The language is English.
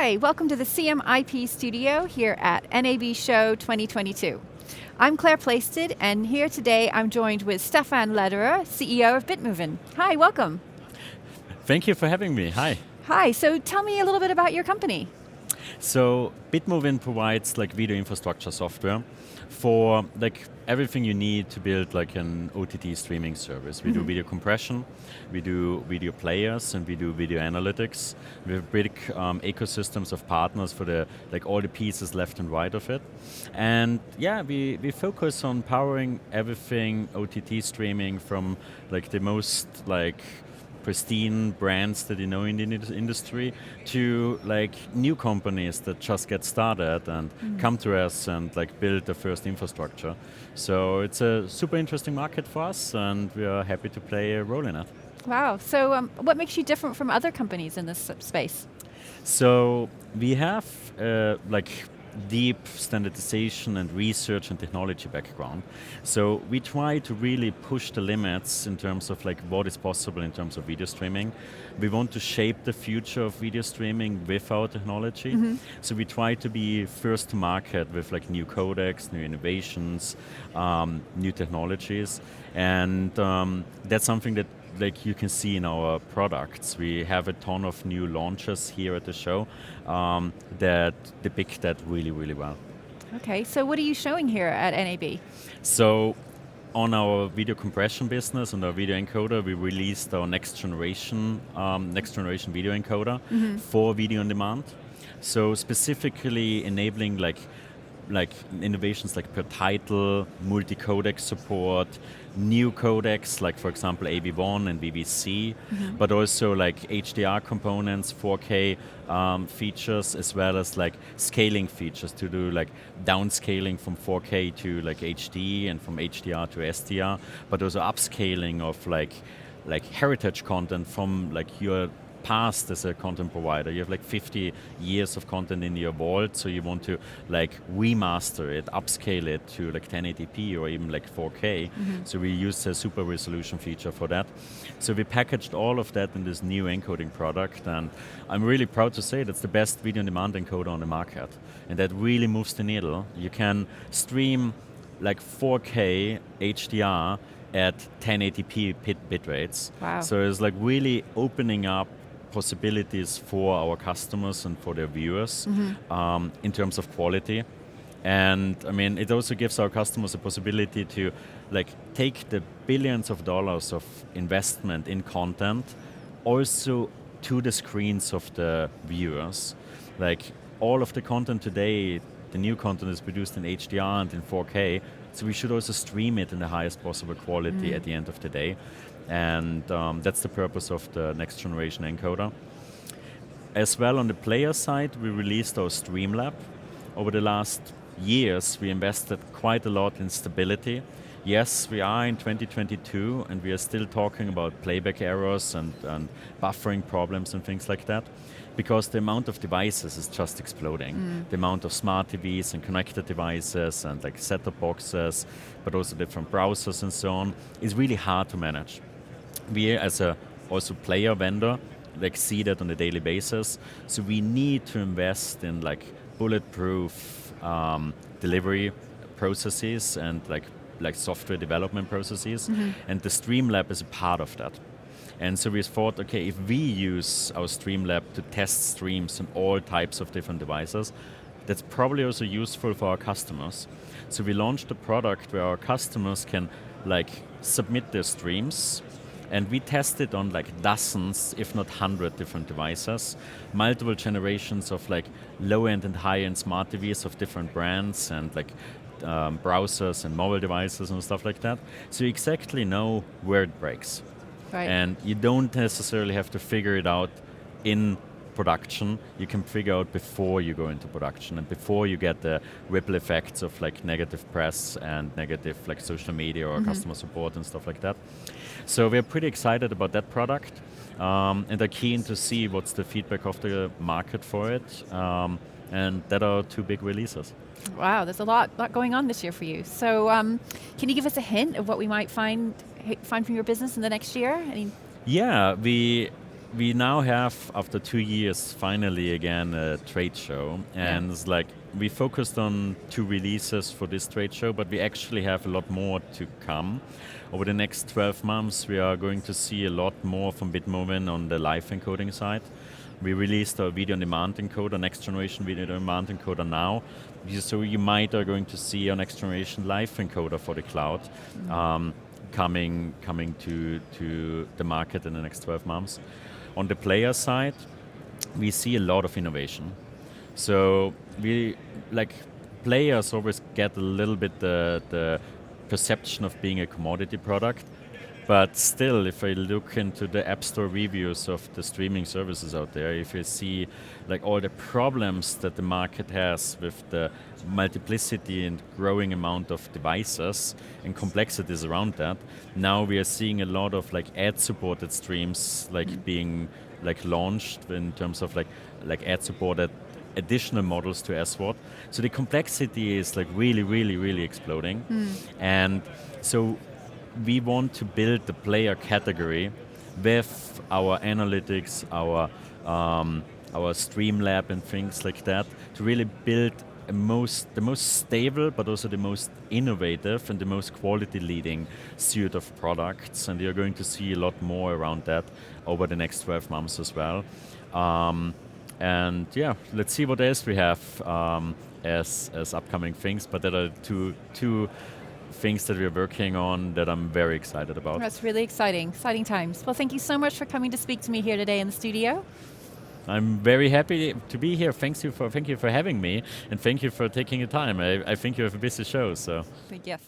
Hi, welcome to the CMIP studio here at NAB Show 2022. I'm Claire Plaisted, and here today I'm joined with Stefan Lederer, CEO of Bitmovin. Hi, welcome. Thank you for having me. Hi. Hi, so tell me a little bit about your company. So Bitmovin provides video infrastructure software for everything you need to build an OTT streaming service. We do video compression, we do video players, and we do video analytics. We have big ecosystems of partners for the all the pieces left and right of it. And yeah, we focus on powering everything OTT streaming from the most pristine brands that you know in the industry to new companies that just get started and come to us and build the first infrastructure. So it's a super interesting market for us, and we are happy to play a role in it. Wow, so what makes you different from other companies in this space? So we have deep standardization and research and technology background. So we try to really push the limits in terms of what is possible in terms of video streaming. We want to shape the future of video streaming with our technology. So we try to be first to market with new codecs, new innovations, new technologies. And that's something that you can see in our products. We have a ton of new launches here at the show that depict that really, really well. Okay, so what are you showing here at NAB? So on our video compression business and our video encoder, we released our next generation video encoder for video on demand. So specifically enabling innovations per title, multi-codec support, new codecs for example AV1 and VVC, but also HDR components, 4K features, as well as scaling features to do downscaling from 4K to HD and from HDR to SDR, but also upscaling of heritage content from your past as a content provider. You have 50 years of content in your vault, so you want to remaster it, upscale it to 1080p or even 4K. So we use a super resolution feature for that. So we packaged all of that in this new encoding product, and I'm really proud to say that's the best video on demand encoder on the market, and that really moves the needle. You can stream 4K HDR at 1080p bit rates. Wow. So it's really opening up possibilities for our customers and for their viewers in terms of quality. And I mean, it also gives our customers a possibility to take the billions of dollars of investment in content also to the screens of the viewers. All of the content today, the new content is produced in HDR and in 4K, so we should also stream it in the highest possible quality at the end of the day. And that's the purpose of the next generation encoder. As well, on the player side, we released our Streamlab. Over the last years, we invested quite a lot in stability. Yes, we are in 2022, and we are still talking about playback errors and buffering problems and things like that, because the amount of devices is just exploding. The amount of smart TVs and connected devices and set-top boxes, but also different browsers and so on, is really hard to manage. We, as a also player vendor, see that on a daily basis. So we need to invest in bulletproof delivery processes and software development processes, and the Streamlab is a part of that. And so we thought, okay, if we use our Streamlab to test streams on all types of different devices, that's probably also useful for our customers. So we launched a product where our customers can submit their streams, and we tested on dozens, if not 100 different devices, multiple generations of low-end and high-end smart TVs of different brands and browsers and mobile devices and stuff like that. So you exactly know where it breaks. Right. And you don't necessarily have to figure it out in production. You can figure out before you go into production and before you get the ripple effects of negative press and negative social media or customer support and stuff like that. So we're pretty excited about that product, and are keen to see what's the feedback of the market for it. And that are two big releases. Wow, there's a lot going on this year for you. So can you give us a hint of what we might find from your business in the next year? Yeah, we now have, after 2 years, finally again a trade show, and it's like we focused on 2 releases for this trade show, but we actually have a lot more to come. Over the next 12 months, we are going to see a lot more from Bitmovin on the live encoding side. We released our video on demand encoder, next generation video on demand encoder now. So you might are going to see our next generation live encoder for the cloud coming to the market in the next 12 months. On the player side, we see a lot of innovation. So players always get a little bit the perception of being a commodity product. But still, if I look into the App Store reviews of the streaming services out there, if you see all the problems that the market has with the multiplicity and growing amount of devices and complexities around that, now we are seeing a lot of ad-supported streams being launched in terms of ad-supported additional models to SWOT. So the complexity is really, really, really exploding. And so we want to build the player category with our analytics, our Streamlab and things like that, to really build the most stable, but also the most innovative and the most quality leading suite of products. And you're going to see a lot more around that over the next 12 months as well. And yeah, let's see what else we have as upcoming things. But there are two things that we're working on that I'm very excited about. That's really exciting times. Well, thank you so much for coming to speak to me here today in the studio. I'm very happy to be here. Thank you for having me, and thank you for taking the time. I think you have a busy show, so. Yes.